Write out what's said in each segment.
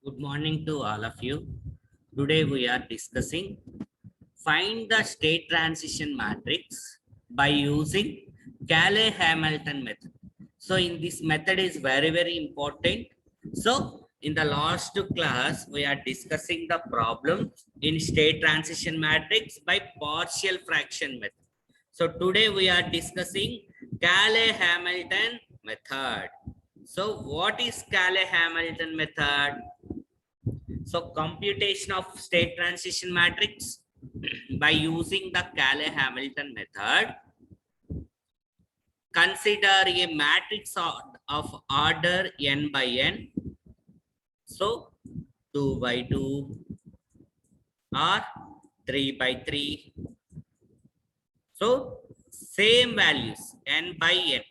Good morning to all of you. Today we are discussing find the state transition matrix by using Cayley-Hamilton method. So in this method is very important. So in the last class we are discussing the problem in state transition matrix by partial fraction method. So today we are discussing Cayley-Hamilton method. So what is Cayley-Hamilton method? So computation of state transition matrix by using the Cayley-Hamilton method. Consider a matrix of order n by n. So 2 by 2 or 3 by 3. So same values n by n.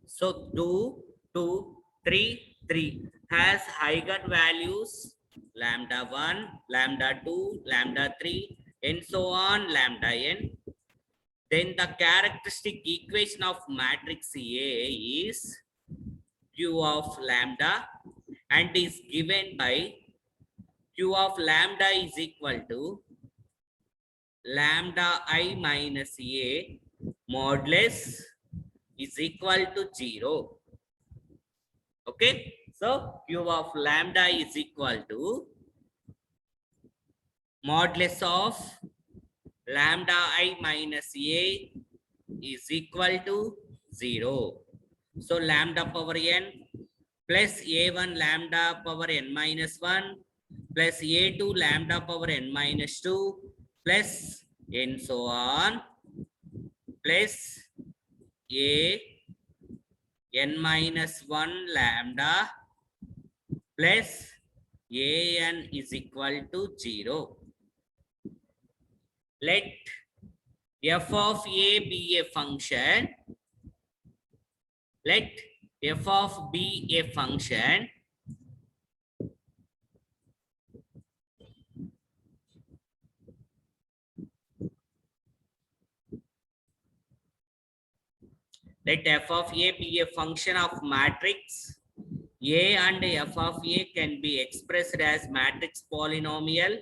So 2, 2, 3, 3 has eigenvalues lambda 1, lambda 2, lambda 3, and so on lambda n. Then the characteristic equation of matrix A is Q of lambda and is given by Q of lambda is equal to lambda I minus A modulus is equal to 0. Okay, so Q of lambda is equal to modulus of lambda I minus A is equal to 0. So lambda power n plus A1 lambda power n minus 1 plus A2 lambda power n minus 2 plus and so on plus A n minus 1 lambda plus an is equal to 0. Let f of a be a function. Let f of b a function. Let f of a be a function of matrix A, and f of a can be expressed as matrix polynomial.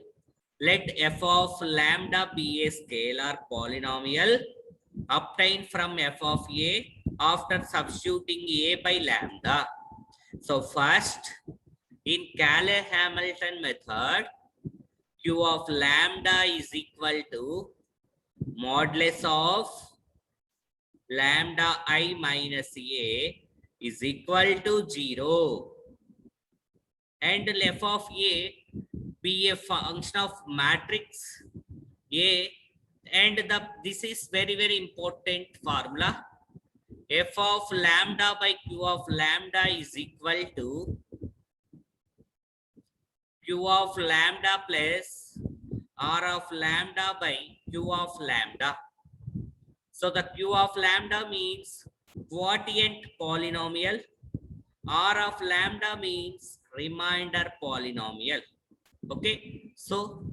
Let f of lambda be a scalar polynomial obtained from f of a after substituting a by lambda. So first, in Cayley-Hamilton method, Q of lambda is equal to modulus of lambda I minus a is equal to 0. And f of a be a function of matrix A, and this is very important formula. F of lambda by Q of lambda is equal to Q of lambda plus R of lambda by Q of lambda. So the Q of lambda means quotient polynomial. R of lambda means remainder polynomial. Okay, so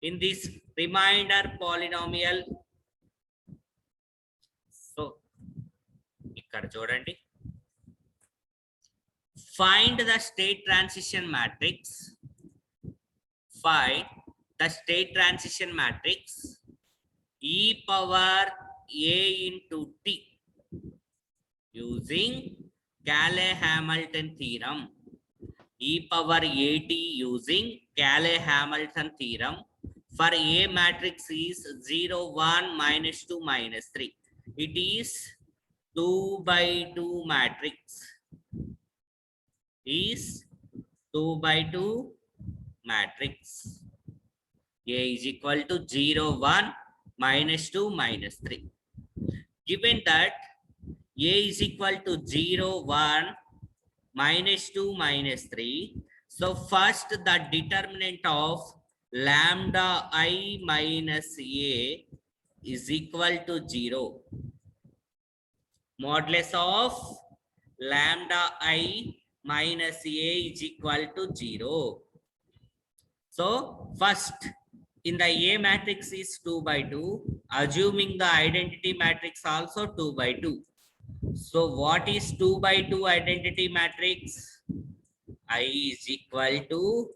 in this remainder polynomial, so ikkada chudandi, find the state transition matrix. Find the state transition matrix e power a into t using Cayley-Hamilton theorem. E power at using Cayley-Hamilton theorem for a matrix is 0, 1, minus 2, minus 3. It is 2 by 2 matrix. Is 2 by 2 matrix. A is equal to 0, 1, minus 2, minus 3. Given that A is equal to 0, 1, minus 2, minus 3. So first the determinant of lambda I minus a is equal to 0. Modulus of lambda I minus a is equal to 0. So first in the A matrix is 2 by 2. Assuming the identity matrix also 2 by 2. So what is 2 by 2 identity matrix? I is equal to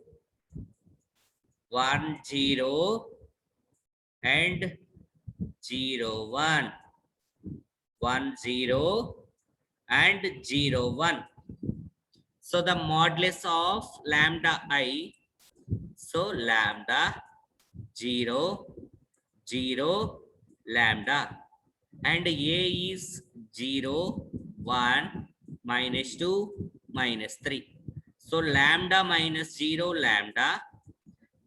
1 0 and 0 1, 1 0 and 0 1. So the modulus of lambda I, so lambda 0 0 lambda, and A is 0 1 minus 2 minus 3. So lambda minus 0 lambda,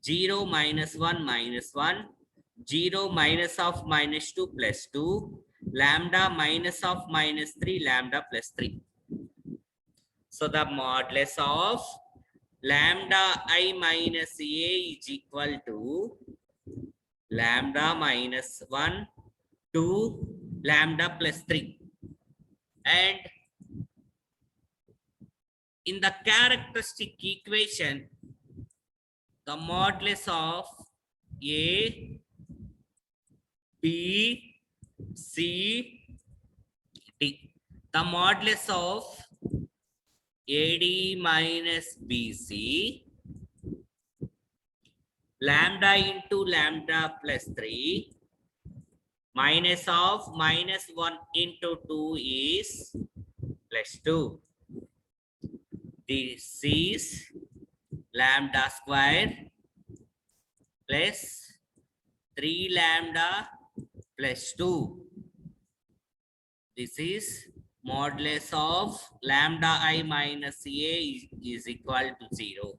0 minus 1 minus 1, 0 minus of minus 2 plus 2, lambda minus of minus 3 lambda plus 3. So the modulus of lambda I minus A is equal to lambda minus 1 2 lambda plus 3. And in the characteristic equation, the modulus of A, B, C, D. The modulus of AD minus BC, lambda into lambda plus 3, minus of minus 1 into 2 is plus 2. This is lambda square plus 3 lambda plus 2. This is modulus of lambda I minus A is equal to 0.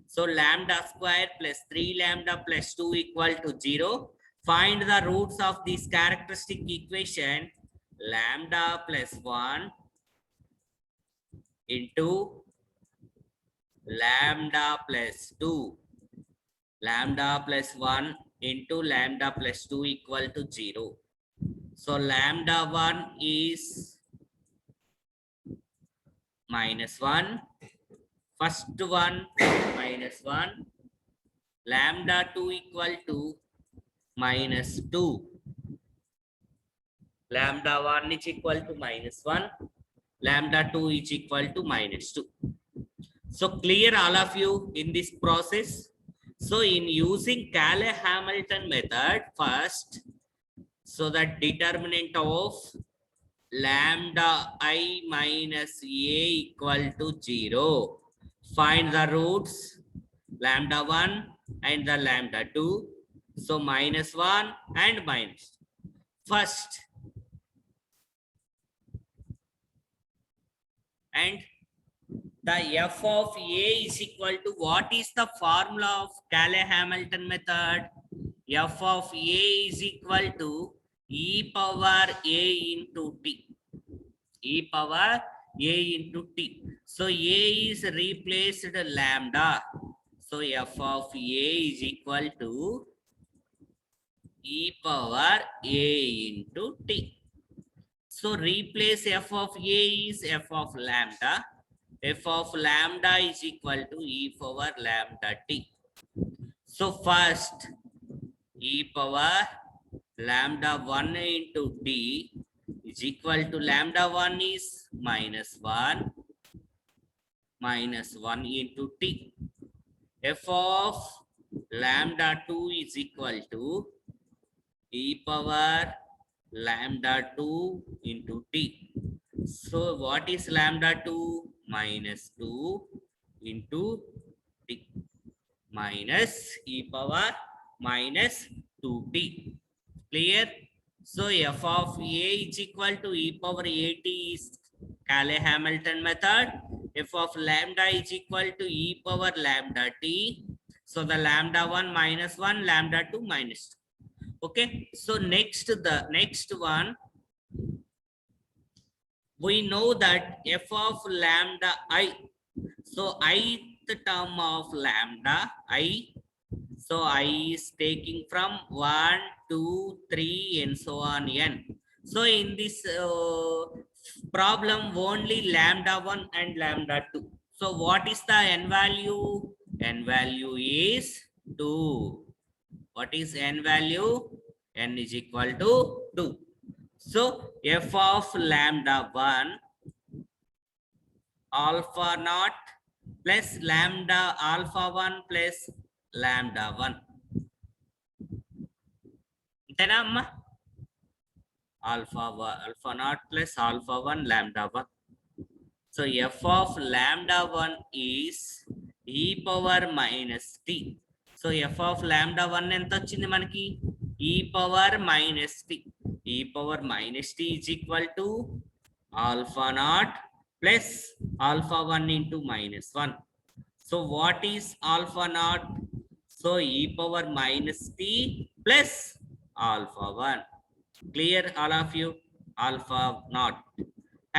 So lambda square plus 3 lambda plus 2 equal to 0. Find the roots of this characteristic equation. Lambda plus 1 into lambda plus 2. Lambda plus 1 into lambda plus 2 equal to 0. So lambda 1 is minus 1. First one minus 1. Lambda 2 equal to minus 2. Lambda 1 is equal to minus 1. Lambda 2 is equal to minus 2. So clear all of you in this process? So in using Cayley-Hamilton method first, so the determinant of lambda I minus A equal to 0. Find the roots, lambda 1 and the lambda 2. So minus 1 and minus. First, and the f of A is equal to, what is the formula of Cayley-Hamilton method? F of A is equal to e power A into t. E power A into t. So A is replaced lambda. So f of A is equal to e power A into t. So replace f of A is f of lambda. F of lambda is equal to e power lambda t. So first, e power lambda 1 into t is equal to lambda 1 is minus 1 into t. F of lambda 2 is equal to e power lambda 2 into t. So what is lambda 2? Minus 2 into t minus e power minus 2t. Clear? So f of A is equal to e power at is Cayley-Hamilton method. F of lambda is equal to e power lambda t. So the lambda 1 minus 1, lambda 2 minus 2. Okay. So the next one, we know that f of lambda I. So ith term of lambda I. So I is taking from 1, 2, 3 and so on n. So in this problem only lambda 1 and lambda 2. So what is the n value? N value is 2. What is n value? N is equal to 2. So f of lambda 1 alpha naught plus lambda alpha 1 plus lambda 1. అంతేనా అమ్మా? alpha naught plus alpha 1 lambda 1. So f of lambda 1 is e power minus t. So f of lambda 1 ఎంత వచ్చింది మనకి? e power minus t. e power minus t is equal to alpha naught plus alpha 1 into minus 1. So what is alpha naught? So e power minus t plus alpha 1. Clear all of you? Alpha naught.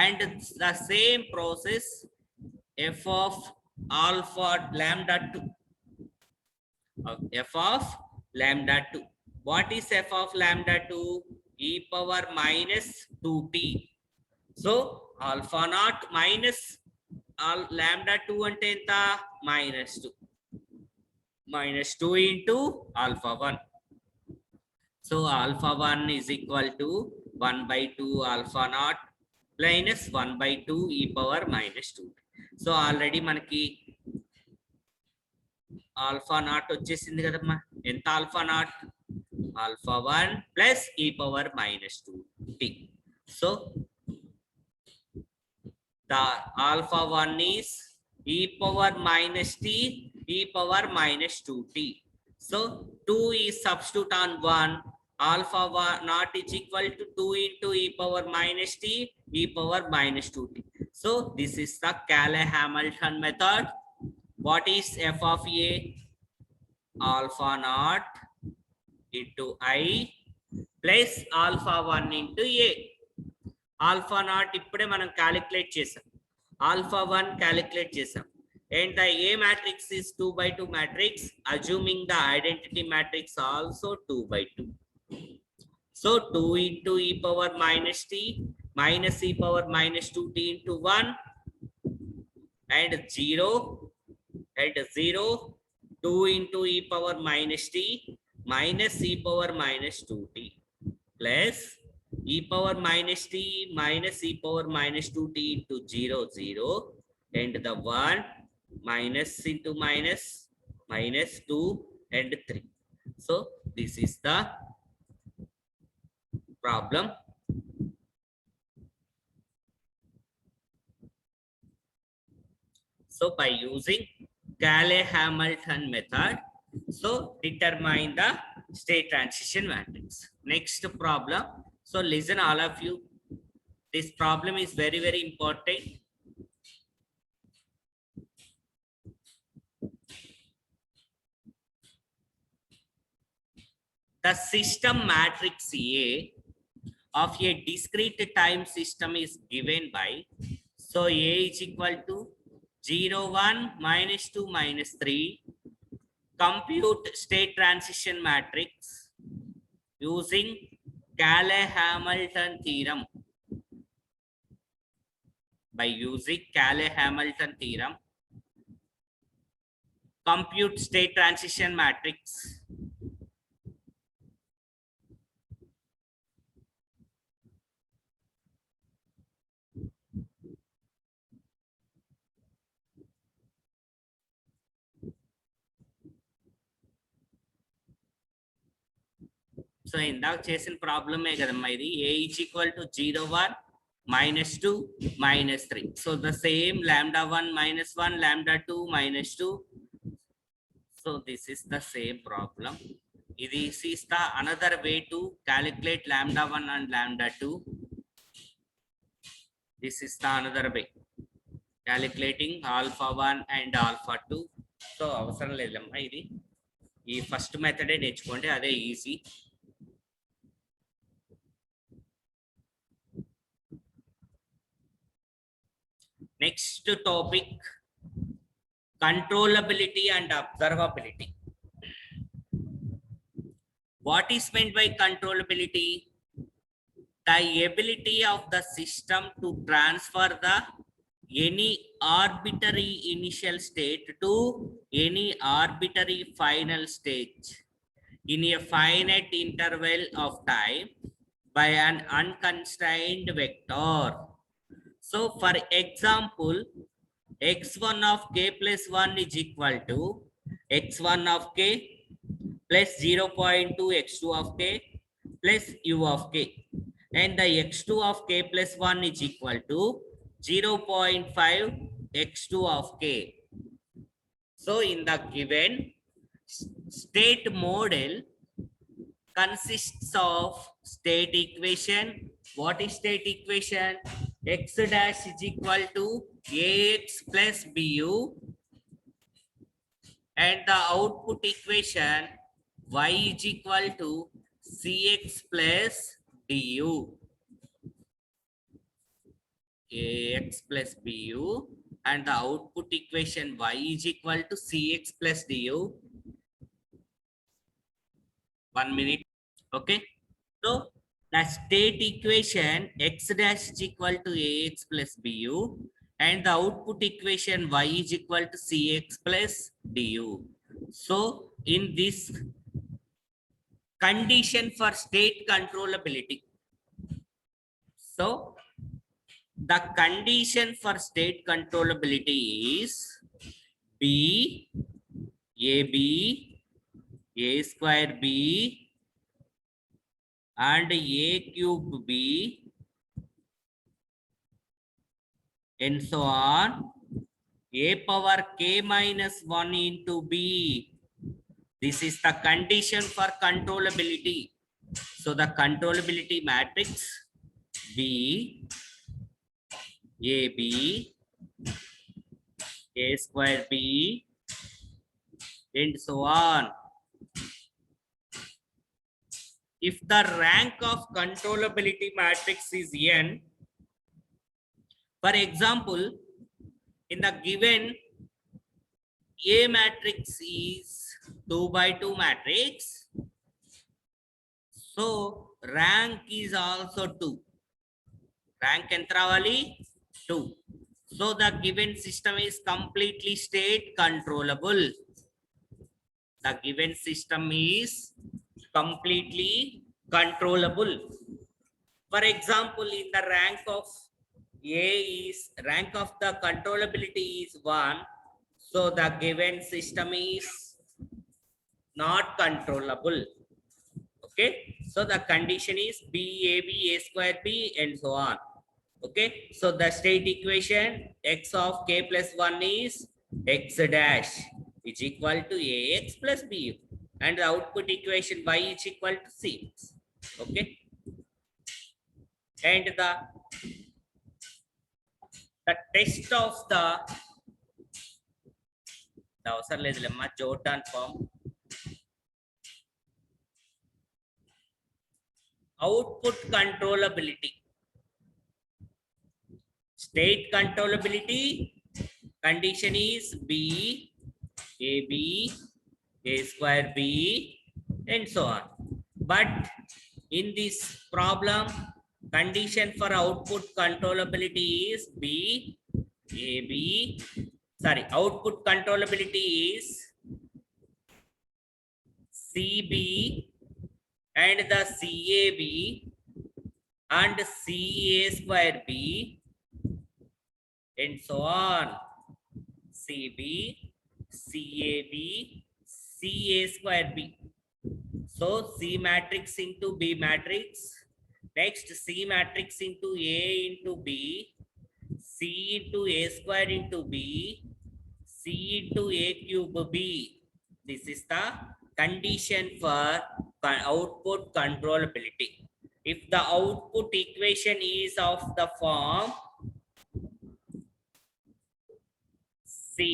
And the same process f of alpha lambda 2. F of lambda 2. What is f of lambda 2? E power minus 2t. So alpha naught minus lambda 2 ante enta? Minus 2. Minus 2 into alpha 1. So alpha 1 is equal to 1 by 2 alpha naught minus 1 by 2 e power minus 2. So already మనకి alpha naught వచ్చేసింది కదమ్మా. ఎంత alpha naught? Alpha 1 plus e power minus 2t. So the alpha 1 is e power minus t, e power minus 2t. So 2 is substitute on 1. Alpha 1 naught is equal to 2 into e power minus t, e power minus 2t. So this is the Cayley-Hamilton method. What is f of a? Alpha naught into I plus alpha 1 into a. Alpha naught ఇప్పుడే మనం calculate చేసాం. Alpha 1 calculate చేసాం. And the A matrix is 2 by 2 matrix, assuming the identity matrix also 2 by 2. So 2 into e power minus t minus e power minus 2t into 1 and 0 and 0, 2 into e power minus t minus e power minus 2t plus e power minus t minus e power minus 2t into 0, 0 and the 1 minus into minus minus 2 and 3. So this is the problem. So by using Cayley-Hamilton method, so determine the state transition matrix. Next problem. So listen all of you. This problem is very, very important. The system matrix A of a discrete time system is given by, so A is equal to 0, 1, minus 2, minus 3. Compute state transition matrix using Cayley-Hamilton theorem. By using Cayley-Hamilton theorem, compute state transition matrix. So ఇందాక చేసిన ప్రాబ్లమే కదమ్మా ఇది. A is equal to 0, 1, minus 2, minus 3. So the same lambda 1 minus 1, lambda 2 minus 2. So this is the same problem. This is the another way to calculate lambda 1 and lambda 2. This is the another way calculating alpha 1 and alpha 2. So అవసరం లేదమ్మా ఇది. ఈ first మెథడే నేర్చుకోండి, అదే easy. Next topic, controllability and observability. What is meant by controllability? The ability of the system to transfer the any arbitrary initial state to any arbitrary final stage in a finite interval of time by an unconstrained vector. So for example, x1 of k plus 1 is equal to x1 of k plus 0.2 x2 of k plus u of k, and the x2 of k plus 1 is equal to 0.5 x2 of k. So in the given state model consists of state equation. What is state equation? X dash is equal to ax plus bu, and the output equation y is equal to cx plus du. Ax plus bu, and the output equation y is equal to cx plus du. 1 minute. Okay. So the state equation x dash is equal to ax plus bu, and the output equation y is equal to cx plus du. So in this condition for state controllability, so the condition for state controllability is b ab a square b and a cube b and so on, a power k minus 1 into b. This is the condition for controllability. So the controllability matrix b ab a square b and so on. If the rank of controllability matrix is n, for example, in the given A matrix is 2 by 2 matrix, so rank is also 2. Rank entravali 2. So the given system is completely state controllable. The given system is completely controllable. For example, in the rank of A is rank of the controllability is 1. So the given system is not controllable. Okay. So the condition is b a b a square b and so on. Okay. So the state equation x of k plus 1 is x dash is equal to ax plus bu, and the output equation y is equal to c. Okay. And the test of the అవసరం లేదులేమ్మా Jordan form. Output controllability. State controllability condition is b ab a square b and so on. But in this problem, condition for output controllability is b ab, sorry, output controllability is cb and the cab and ca square b and so on. cb cab ca square b. So c matrix into b matrix, next c matrix into a into b, c into a square into b, c into a cube b. This is the condition for output controllability. If the output equation is of the form C,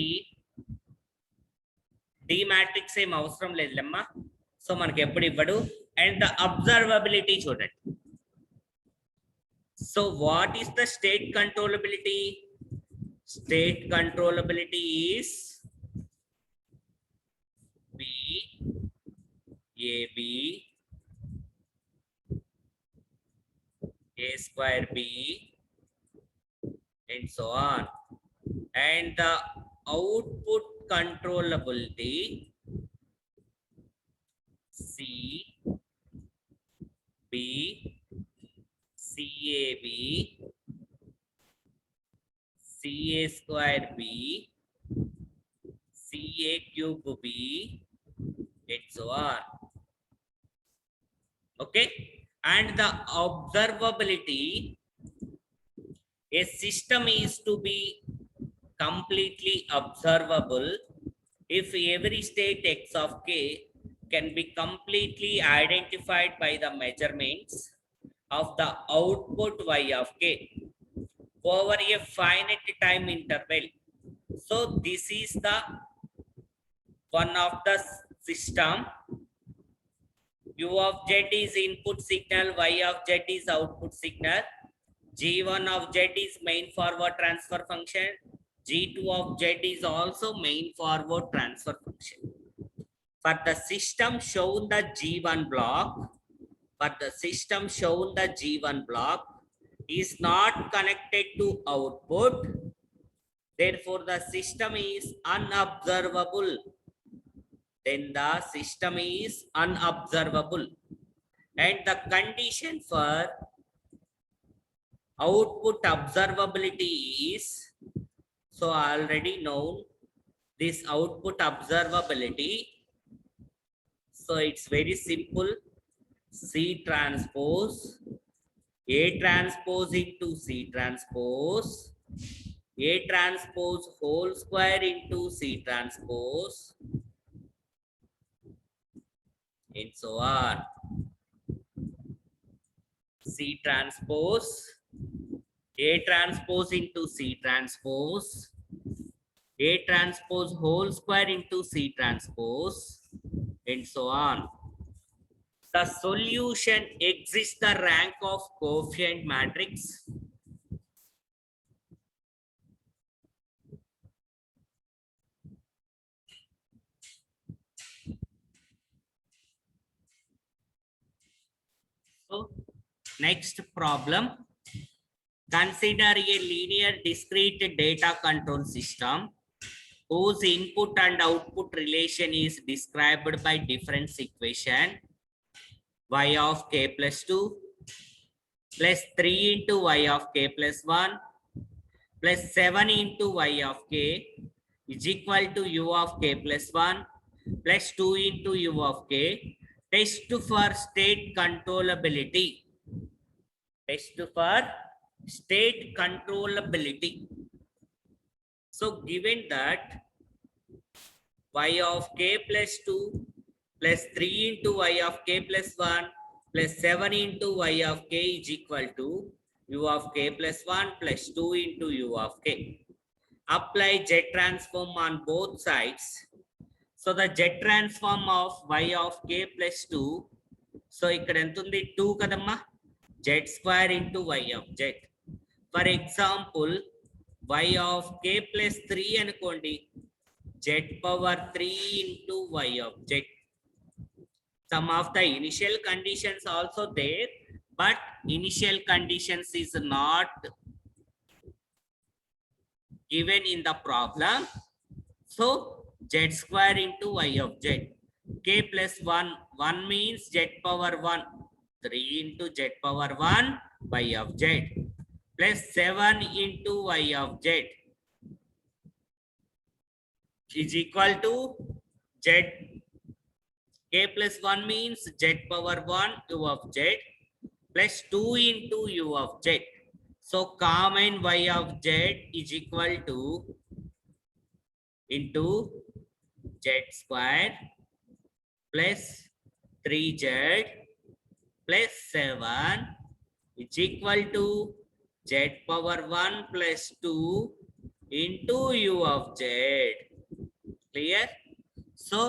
D matrix ఏం అవసరం లేదులేమ్మా. So మనకి ఎప్పుడు ఇవ్వడు. And the observability చూడండి. So what is the state controllability? State controllability is B AB A square B and so on. And the output controllability C B CAB CA square B, CA cube B, and so on. Okay, and the observability, a system is to be completely observable if every state x of k can be completely identified by the measurements of the output y of k over a finite time interval. So this is the one of the system. U of z is input signal, y of z is output signal, g1 of z is main forward transfer function, g2 of z is also main forward transfer function. For the system shown the g1 block, is not connected to output, therefore the system is unobservable. Then the system is unobservable. And the condition for output observability is, so already known this output observability. So it's very simple. C transpose, A transpose into C transpose, A transpose whole square into C transpose, and so on. C transpose, A transpose into C transpose, A transpose whole square into C transpose, and so on. The solution exists the rank of coefficient matrix. So next problem. Consider a linear discrete data control system whose input and output relation is described by difference equation y of k plus 2 plus 3 into y of k plus 1 plus 7 into y of k is equal to u of k plus 1 plus 2 into u of k. Test for state controllability. Test for state controllability. So given that y of k plus 2 plus 3 into y of k plus 1 plus 7 into y of k is equal to u of k plus 1 plus 2 into u of k. Apply Z transform on both sides. So the Z transform of y of k plus 2. So ikkada enta undi 2 kadamma, z square into y of z. For example, y of k plus 3 anukondi, z power 3 into y of z. Some of the initial conditions also there, but initial conditions is not given in the problem. So z square into y of z. K plus 1, 1 means z power 1. 3 into z power 1 y of z plus 7 into y of z is equal to z. K plus 1 means z power 1 u of z plus 2 into u of z. So common y of z is equal to into z square plus 3z plus 7 is equal to z power 1 plus 2 into u of z. Clear? So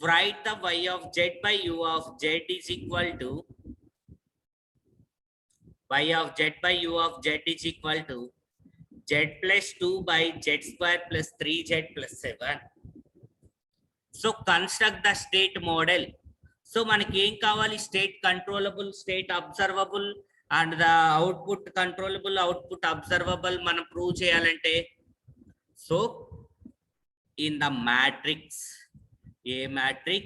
write the y of z by u of z is equal to y of z by u of z is equal to z plus 2 by z square plus 3z plus 7. So construct the state model. So మనకి ఏం కావాలి? State controllable, state observable and the output controllable, output observable మనం prove చేయాలంటే, so in the matrix, A matrix,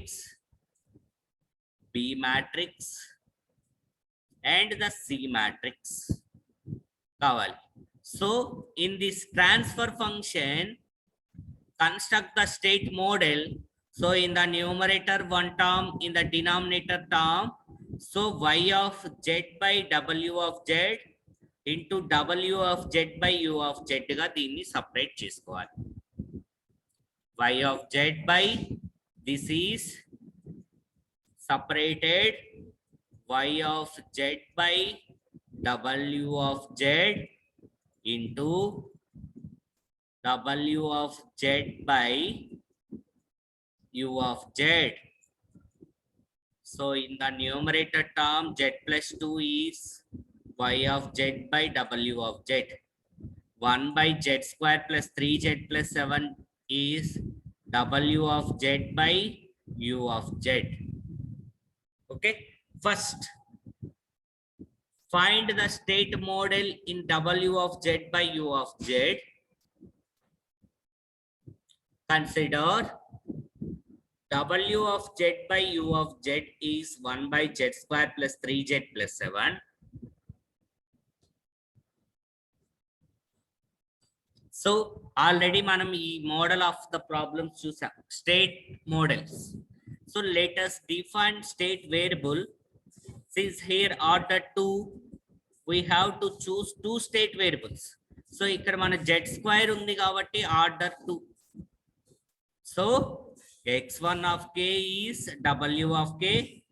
B matrix and the C matrix కావాలి. So in this transfer function, construct the state model. So in the numerator one term, in the denominator term, so y of z by w of z into w of z by u of z గా దీన్ని separate చేసుకోవాలి. Y of z by, this is separated y of z by w of z into w of z by u of z. So in the numerator term, z plus 2 is y of z by w of z. 1 by z square plus 3z plus 7 is w of z by u of z. Okay, first find the state model in w of z by u of z. Consider w of z by u of z is 1 by z square plus 3z plus 7. So already manam ee model of the problems chusam, state models. So let us define state variable. Since here order 2, we have to choose 2 state variables. So ikkada mana z square undi kabatti order 2. So x1 of k is w of k,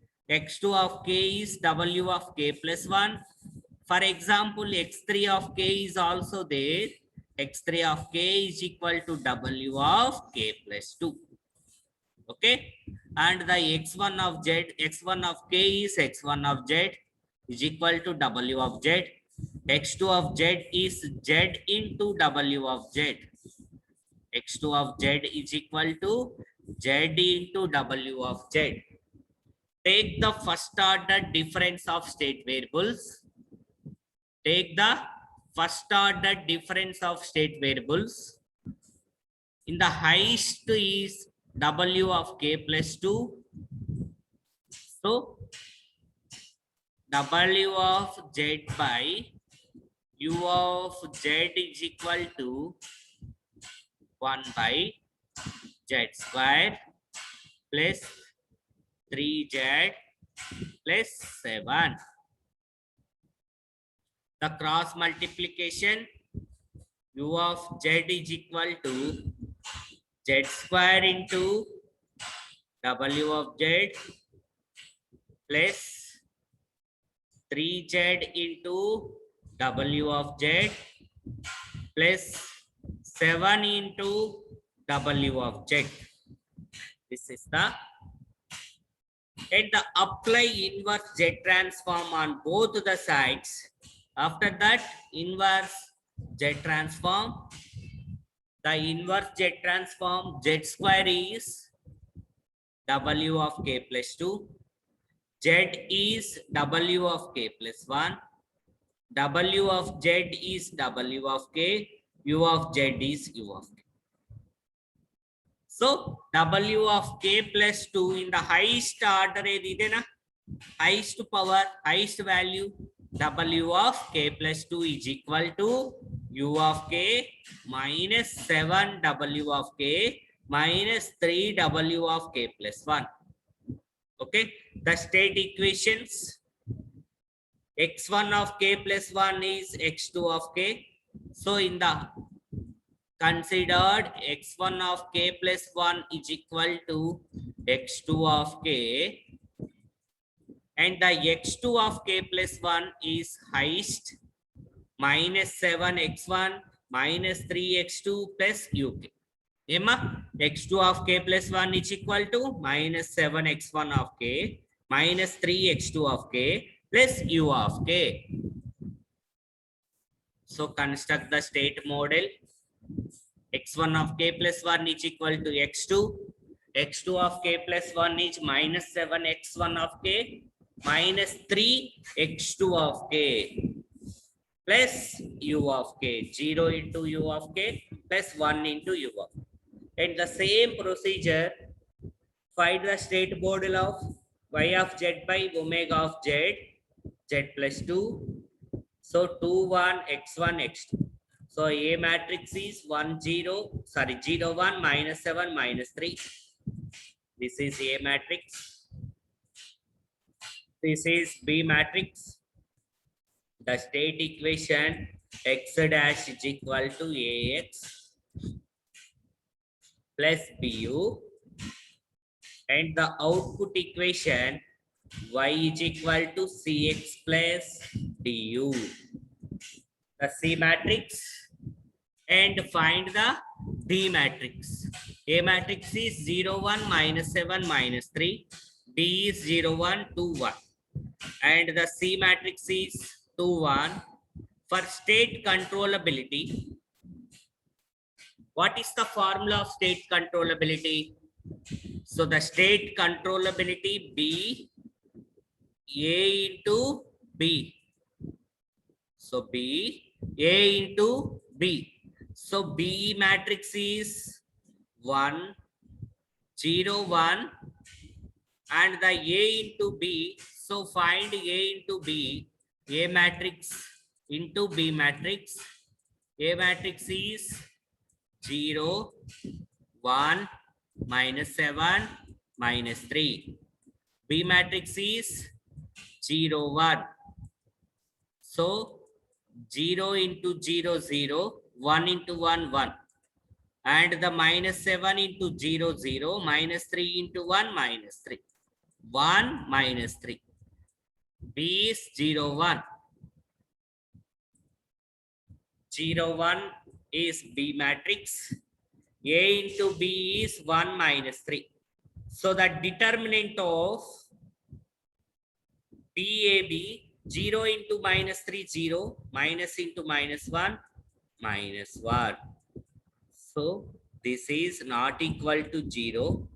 x2 of k is w of k plus 1. For example, x3 of k is also there. x3 of k is equal to w of k plus 2. Okay, and the x1 of k is x1 of z is equal to w of z. x2 of z is z into w of z. x2 of z is equal to z into w of z. Take the first order difference of state variables. Take the first order difference of state variables. In the highest is w of k plus 2. So w of z by u of z is equal to 1 by z square plus 3z plus 7. The cross multiplication, u of z is equal to z square into w of z plus 3z into w of z plus 7 into w of z. This is the, and the apply inverse z transform on both the sides. After that, inverse z transform. The inverse z transform, z square is w of k plus 2. Z is w of k plus 1. W of z is w of k. U of z is u of k. So w of k plus 2 in the highest order edina, highest power, highest value, w of k plus 2 is equal to u of k minus 7 w of k minus 3 w of k plus 1. Okay, the state equations, x1 of k plus 1 is x2 of k. So in the considered x1 of k plus 1 is equal to x2 of k, and the x2 of k plus 1 is highest, minus 7x1 minus 3x2 plus uk. Emma, x2 of k plus 1 is equal to minus 7x1 of k minus 3x2 of k plus u of k. So construct the state model. x1 of k plus 1 is equal to x2. x2 of k plus 1 is minus 7x1 of k minus 3x2 of k plus u of k. 0 into u of k plus 1 into u of k. And the same procedure, find the state model of y of z by omega of z, z plus 2. So 2 1 x1 x2. So A matrix is 1 0, sorry 0 1 minus 7 minus 3. This is A matrix. This is B matrix. The state equation x dash is equal to AX plus BU, and the output equation y is equal to Cx plus du. The C matrix, and find the D matrix. A matrix is 0 1 minus 7 minus 3. D is 0 1 2 1, and the C matrix is 2 1. For state controllability, what is the formula of state controllability? So the state controllability B A into B. So B A into B. So B matrix is 1 0 1, and the A into B. So find A into B. A matrix into B matrix. A matrix is 0 1 minus 7 minus 3. B matrix is 0 1. So 0 into 0 0, 1 into 1 1, and the minus 7 into 0 0, minus 3 into 1 minus 3, 1 minus 3. B is 0 1. 0 1 is B matrix. A into B is 1 minus 3. So the determinant of BAB, 0 into minus 3 0, minus into minus 1 minus 1. So this is not equal to 0.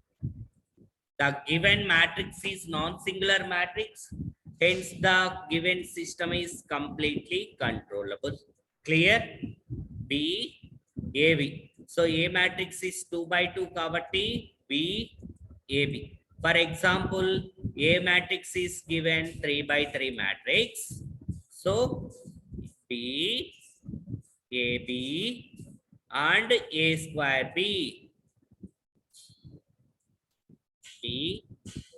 The given matrix is non-singular matrix, hence the given system is completely controllable. Clear? B, AB. So A matrix is 2 by 2 kabatti B, AB. For example, A matrix is given 3 by 3 matrix. So B, AB and A square B. B,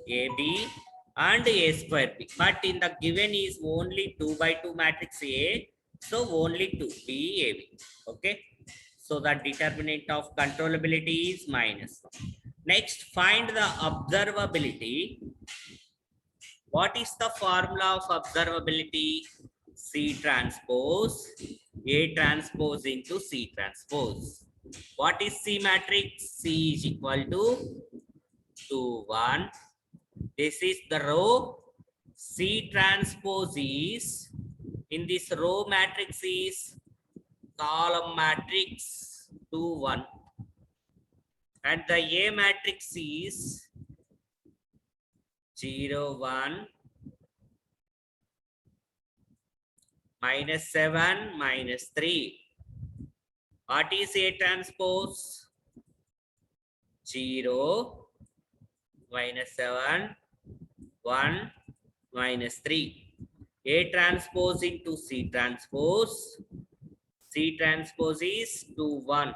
AB and A square B. But in the given is only 2 by 2 matrix A. So only 2 B, AB. Okay. So the determinant of controllability is minus 1. Next, find the observability. What is the formula of observability? C transpose A transpose into C transpose. What is C matrix? C is equal to 2 1. This is the row. C transpose is, in this row matrix is column matrix 2 1, and the A matrix is 0 1 minus 7 minus 3. What is A transpose? 0 minus 7 1 minus 3. A transpose into C transpose. C transpose is 2 1.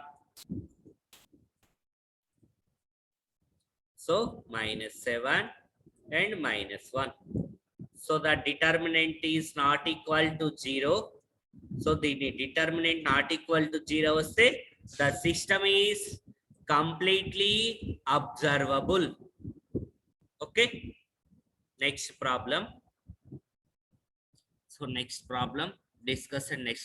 So minus 7 and minus 1. So the determinant is not equal to 0. So the determinant not equal to 0 say the system is completely observable. Okay. Next problem. So next problem discuss next.